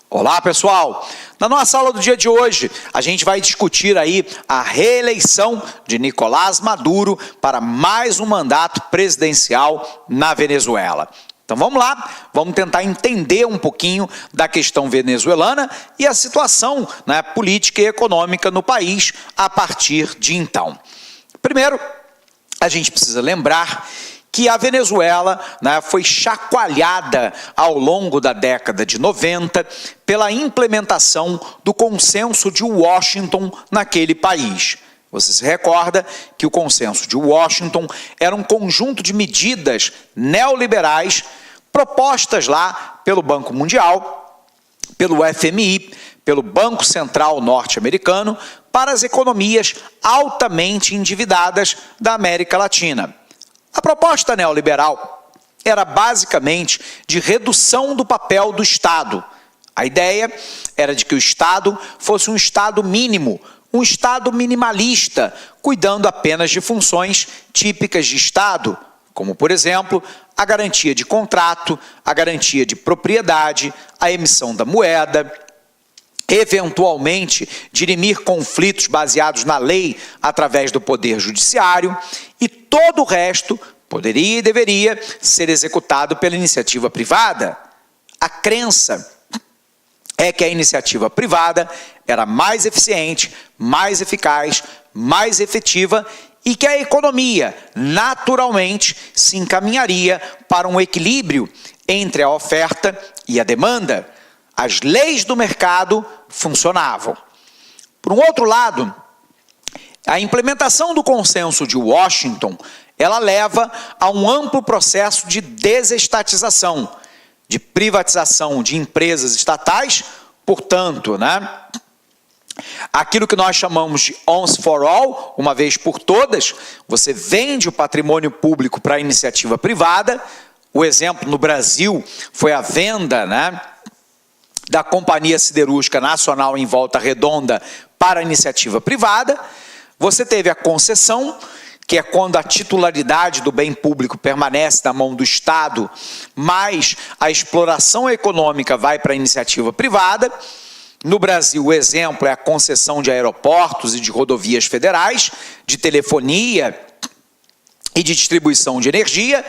Olá, pessoal! Na nossa aula do dia de hoje, a gente vai discutir aí a reeleição de Nicolás Maduro para mais um mandato presidencial na Venezuela. Então vamos lá, vamos tentar entender um pouquinho da questão venezuelana e a situação, né, política e econômica no país a partir de então. Primeiro, a gente precisa lembrar que a Venezuela, né, foi chacoalhada ao longo da década de 90 pela implementação do Consenso de Washington naquele país. Você se recorda que o Consenso de Washington era um conjunto de medidas neoliberais propostas lá pelo Banco Mundial, pelo FMI, pelo Banco Central Norte-Americano, para as economias altamente endividadas da América Latina. A proposta neoliberal era basicamente de redução do papel do Estado. A ideia era de que o Estado fosse um Estado mínimo, um Estado minimalista, cuidando apenas de funções típicas de Estado, como, por exemplo, a garantia de contrato, a garantia de propriedade, a emissão da moeda, eventualmente dirimir conflitos baseados na lei através do poder judiciário, e todo o resto poderia e deveria ser executado pela iniciativa privada. A crença é que a iniciativa privada era mais eficiente, mais eficaz, mais efetiva e que a economia naturalmente se encaminharia para um equilíbrio entre a oferta e a demanda. As leis do mercado funcionavam. Por um outro lado, a implementação do Consenso de Washington, ela leva a um amplo processo de desestatização, de privatização de empresas estatais, portanto, aquilo que nós chamamos de once for all, uma vez por todas, você vende o patrimônio público para a iniciativa privada. O exemplo no Brasil foi a venda, da Companhia Siderúrgica Nacional em Volta Redonda para a iniciativa privada. Você teve a concessão, que é quando a titularidade do bem público permanece na mão do Estado, mas a exploração econômica vai para a iniciativa privada. No Brasil, o exemplo é a concessão de aeroportos e de rodovias federais, de telefonia e de distribuição de energia,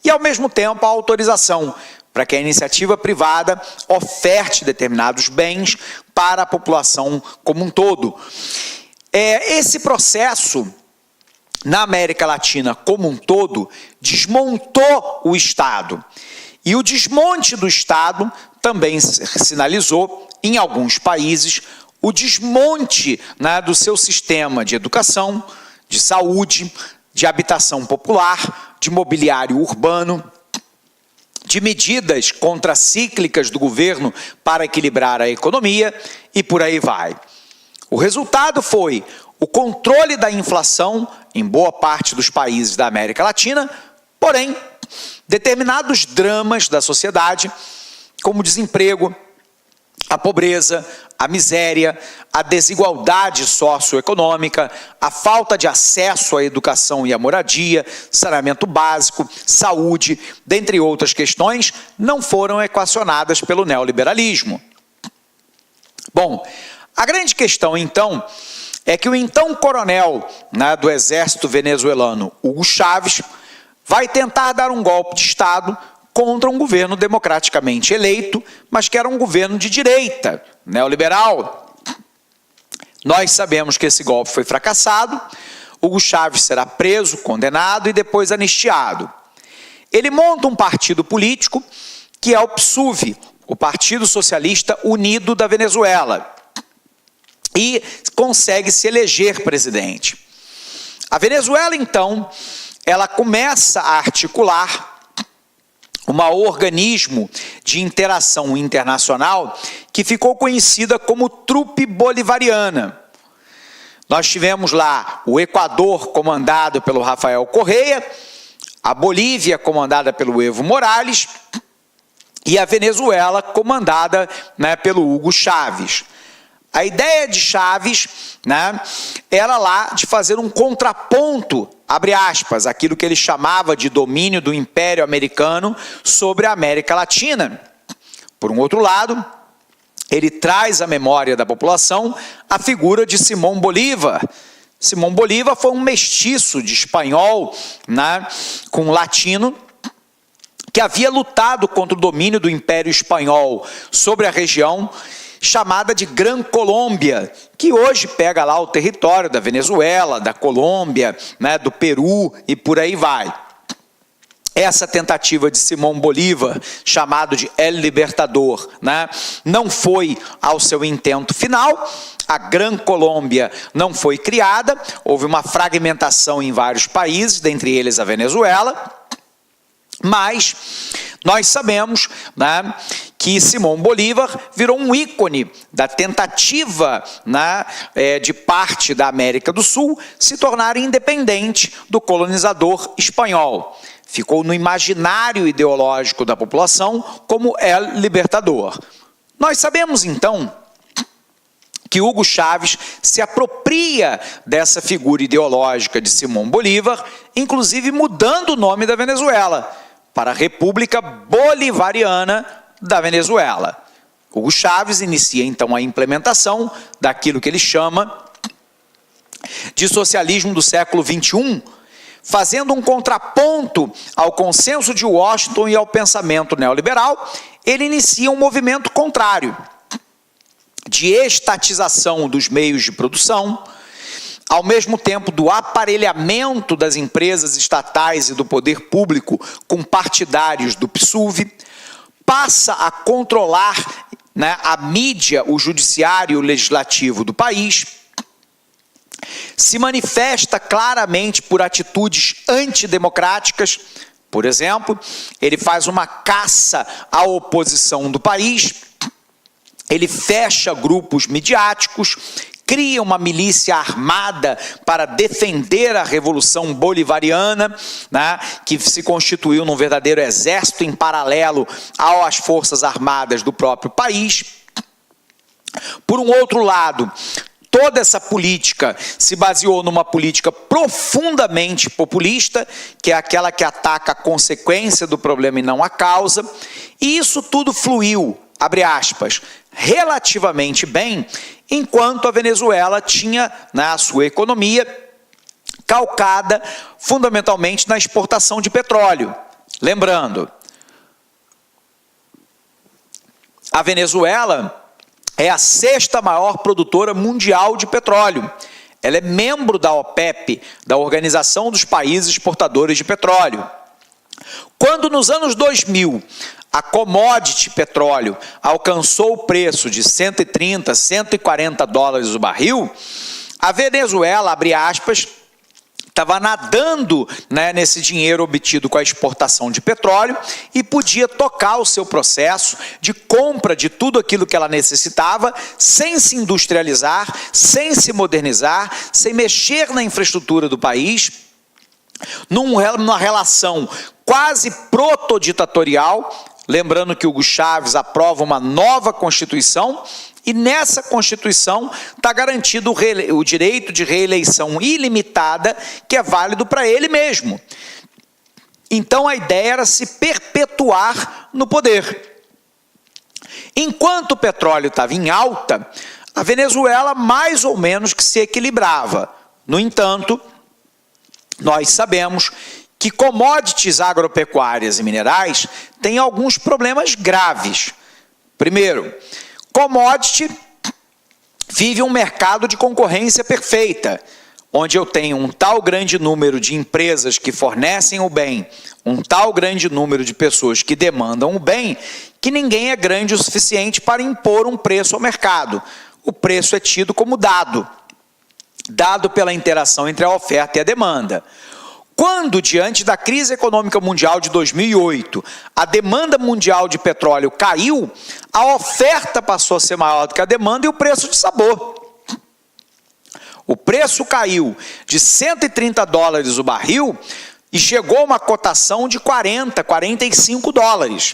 e, ao mesmo tempo, a autorização para que a iniciativa privada oferte determinados bens para a população como um todo. Esse processo, na América Latina como um todo, desmontou o Estado. E o desmonte do Estado também sinalizou, em alguns países, o desmonte do seu sistema de educação, de saúde, de habitação popular, de mobiliário urbano, de medidas contracíclicas do governo para equilibrar a economia e por aí vai. O resultado foi o controle da inflação em boa parte dos países da América Latina, porém, determinados dramas da sociedade, como o desemprego, a pobreza, a miséria, a desigualdade socioeconômica, a falta de acesso à educação e à moradia, saneamento básico, saúde, dentre outras questões, não foram equacionadas pelo neoliberalismo. Bom, a grande questão, então, é que o então coronel do exército venezuelano, Hugo Chávez, vai tentar dar um golpe de Estado contra um governo democraticamente eleito, mas que era um governo de direita, neoliberal. Nós sabemos que esse golpe foi fracassado. Hugo Chávez será preso, condenado e depois anistiado. Ele monta um partido político que é o PSUV, o Partido Socialista Unido da Venezuela, e consegue se eleger presidente. A Venezuela, então, ela começa a articular um organismo de interação internacional que ficou conhecida como Trupe Bolivariana. Nós tivemos lá o Equador, comandado pelo Rafael Correa, a Bolívia, comandada pelo Evo Morales, e a Venezuela, comandada pelo Hugo Chávez. A ideia de Chávez era lá de fazer um contraponto, abre aspas, aquilo que ele chamava de domínio do Império Americano sobre a América Latina. Por um outro lado, ele traz à memória da população a figura de Simão Bolívar. Simão Bolívar foi um mestiço de espanhol, né, com latino, que havia lutado contra o domínio do Império Espanhol sobre a região chamada de Gran Colômbia, que hoje pega lá o território da Venezuela, da Colômbia, né, do Peru e por aí vai. Essa tentativa de Simão Bolívar, chamado de El Libertador, né, não foi ao seu intento final. A Gran Colômbia não foi criada, houve uma fragmentação em vários países, dentre eles a Venezuela, mas nós sabemos, né, que Simão Bolívar virou um ícone da tentativa, né, de parte da América do Sul se tornar independente do colonizador espanhol. Ficou no imaginário ideológico da população como El Libertador. Nós sabemos, então, que Hugo Chávez se apropria dessa figura ideológica de Simão Bolívar, inclusive mudando o nome da Venezuela para a República Bolivariana da Venezuela. Hugo Chávez inicia, então, a implementação daquilo que ele chama de socialismo do século XXI, fazendo um contraponto ao consenso de Washington e ao pensamento neoliberal. Ele inicia um movimento contrário, de estatização dos meios de produção, ao mesmo tempo do aparelhamento das empresas estatais e do poder público com partidários do PSUV, passa a controlar, né, a mídia, o judiciário e o legislativo do país, se manifesta claramente por atitudes antidemocráticas. Por exemplo, ele faz uma caça à oposição do país, ele fecha grupos midiáticos, cria uma milícia armada para defender a Revolução Bolivariana, né, que se constituiu num verdadeiro exército em paralelo às forças armadas do próprio país. Por um outro lado, toda essa política se baseou numa política profundamente populista, que é aquela que ataca a consequência do problema e não a causa, e isso tudo fluiu, abre aspas, relativamente bem, enquanto a Venezuela tinha, na sua economia, calcada fundamentalmente na exportação de petróleo. Lembrando, a Venezuela é a 6ª maior produtora mundial de petróleo. Ela é membro da OPEP, da Organização dos Países Exportadores de Petróleo. Quando nos anos 2000 a commodity petróleo alcançou o preço de 130, 140 dólares o barril, a Venezuela, abre aspas, estava nadando, né, nesse dinheiro obtido com a exportação de petróleo e podia tocar o seu processo de compra de tudo aquilo que ela necessitava, sem se industrializar, sem se modernizar, sem mexer na infraestrutura do país, numa relação quase protoditatorial. Lembrando que Hugo Chávez aprova uma nova Constituição, e nessa Constituição está garantido o direito de reeleição ilimitada, que é válido para ele mesmo. Então a ideia era se perpetuar no poder. Enquanto o petróleo estava em alta, a Venezuela mais ou menos que se equilibrava. No entanto, nós sabemos que commodities agropecuárias e minerais têm alguns problemas graves. Primeiro, commodity vive um mercado de concorrência perfeita, onde eu tenho um tal grande número de empresas que fornecem o bem, um tal grande número de pessoas que demandam o bem, que ninguém é grande o suficiente para impor um preço ao mercado. O preço é tido como dado pela interação entre a oferta e a demanda. Quando, diante da crise econômica mundial de 2008, a demanda mundial de petróleo caiu, a oferta passou a ser maior do que a demanda e o preço desabou. O preço caiu de 130 dólares o barril e chegou a uma cotação de 40, 45 dólares.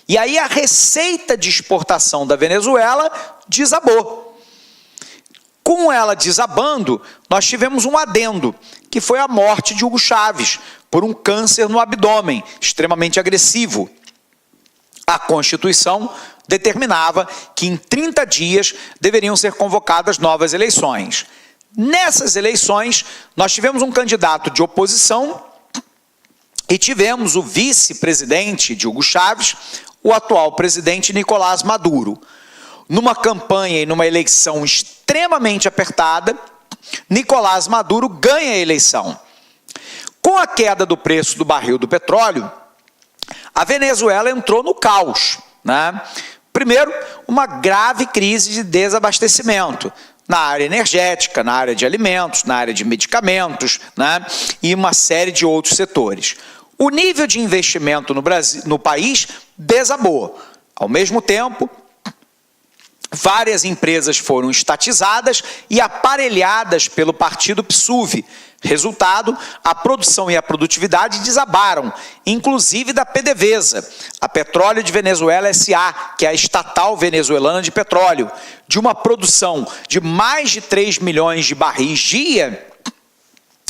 E aí a receita de exportação da Venezuela desabou. Com ela desabando, nós tivemos um adendo, que foi a morte de Hugo Chávez por um câncer no abdômen, extremamente agressivo. A Constituição determinava que em 30 dias deveriam ser convocadas novas eleições. Nessas eleições, nós tivemos um candidato de oposição e tivemos o vice-presidente de Hugo Chávez, o atual presidente Nicolás Maduro. Numa campanha e numa eleição extremamente apertada, Nicolás Maduro ganha a eleição. Com a queda do preço do barril do petróleo, a Venezuela entrou no caos, né? Primeiro, uma grave crise de desabastecimento na área energética, na área de alimentos, na área de medicamentos, né? E uma série de outros setores. O nível de investimento no país desabou. Ao mesmo tempo, várias empresas foram estatizadas e aparelhadas pelo partido PSUV. Resultado, a produção e a produtividade desabaram, inclusive da PDVSA, a Petróleo de Venezuela S.A., que é a estatal venezuelana de petróleo. De uma produção de mais de 3 milhões de barris dia,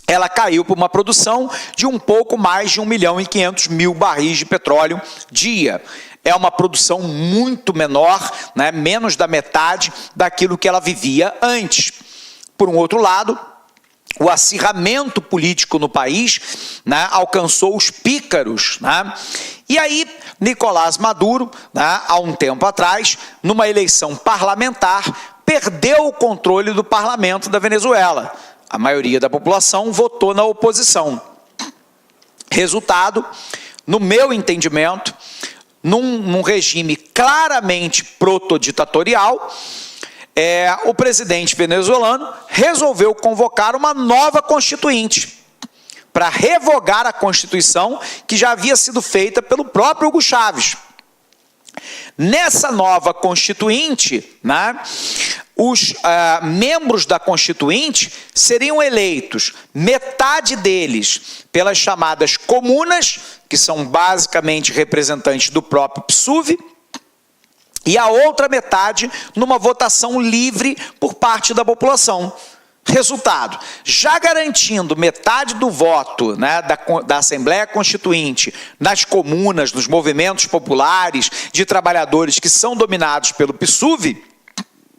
ela caiu para uma produção de um pouco mais de 1.500.000 barris de petróleo dia. É uma produção muito menor, né, menos da metade daquilo que ela vivia antes. Por um outro lado, o acirramento político no país, né, alcançou os pícaros, né? E aí, Nicolás Maduro, né, há um tempo atrás, numa eleição parlamentar, perdeu o controle do parlamento da Venezuela. A maioria da população votou na oposição. Resultado, no meu entendimento, num regime claramente protoditatorial, o presidente venezuelano resolveu convocar uma nova constituinte para revogar a Constituição que já havia sido feita pelo próprio Hugo Chávez. Nessa nova Constituinte, né, os membros da Constituinte seriam eleitos, metade deles pelas chamadas comunas, que são basicamente representantes do próprio PSUV, e a outra metade numa votação livre por parte da população. Resultado, já garantindo metade do voto, né, da Assembleia Constituinte nas comunas, nos movimentos populares de trabalhadores que são dominados pelo PSUV.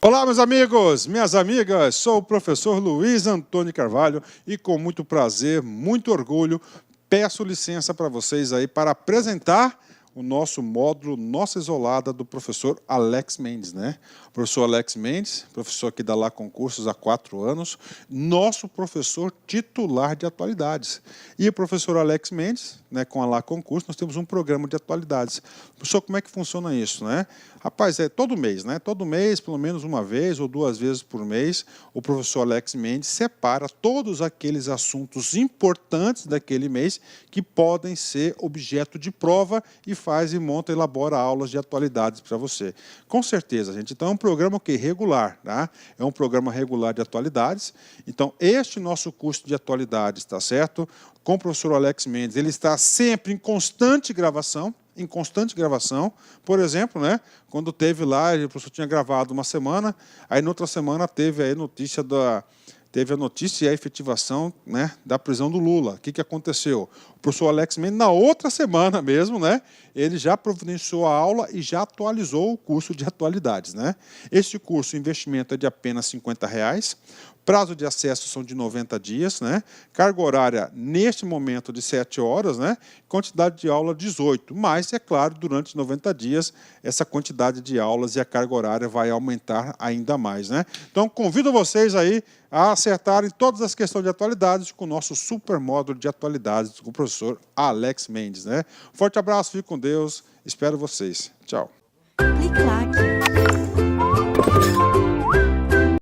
Olá, meus amigos, minhas amigas, sou o professor Luiz Antônio Carvalho e com muito prazer, muito orgulho, peço licença para vocês aí para apresentar o nosso módulo Nossa Isolada do professor Alex Mendes, né? O professor Alex Mendes, professor que dá lá concursos há 4 anos, nosso professor titular de atualidades. E o professor Alex Mendes, né, com a Lá Concurso, nós temos um programa de atualidades. Professor, como é que funciona isso, né? Rapaz, é todo mês, né? Todo mês, pelo menos uma vez ou 2 vezes por mês, o professor Alex Mendes separa todos aqueles assuntos importantes daquele mês que podem ser objeto de prova e faz e monta, elabora aulas de atualidades para você. Com certeza, gente. Então, é um programa que regular, tá? É um programa regular de atualidades. Então, este nosso curso de atualidades, tá certo? Com o professor Alex Mendes, ele está sempre em constante gravação. Por exemplo, né, quando teve lá, o professor tinha gravado uma semana, aí na outra semana teve a notícia e a efetivação, né, da prisão do Lula. O que aconteceu? O professor Alex Mendes, na outra semana mesmo, né, ele já providenciou a aula e já atualizou o curso de atualidades, né? Este curso, o investimento é de apenas R$50. Prazo de acesso são de 90 dias, né? Carga horária, neste momento, de 7 horas, né? Quantidade de aula, 18. Mas, é claro, durante 90 dias, essa quantidade de aulas e a carga horária vai aumentar ainda mais, né? Então, convido vocês aí a acertarem todas as questões de atualidades com o nosso super módulo de atualidades com o professor Alex Mendes, né? Forte abraço, fique com Deus, espero vocês. Tchau.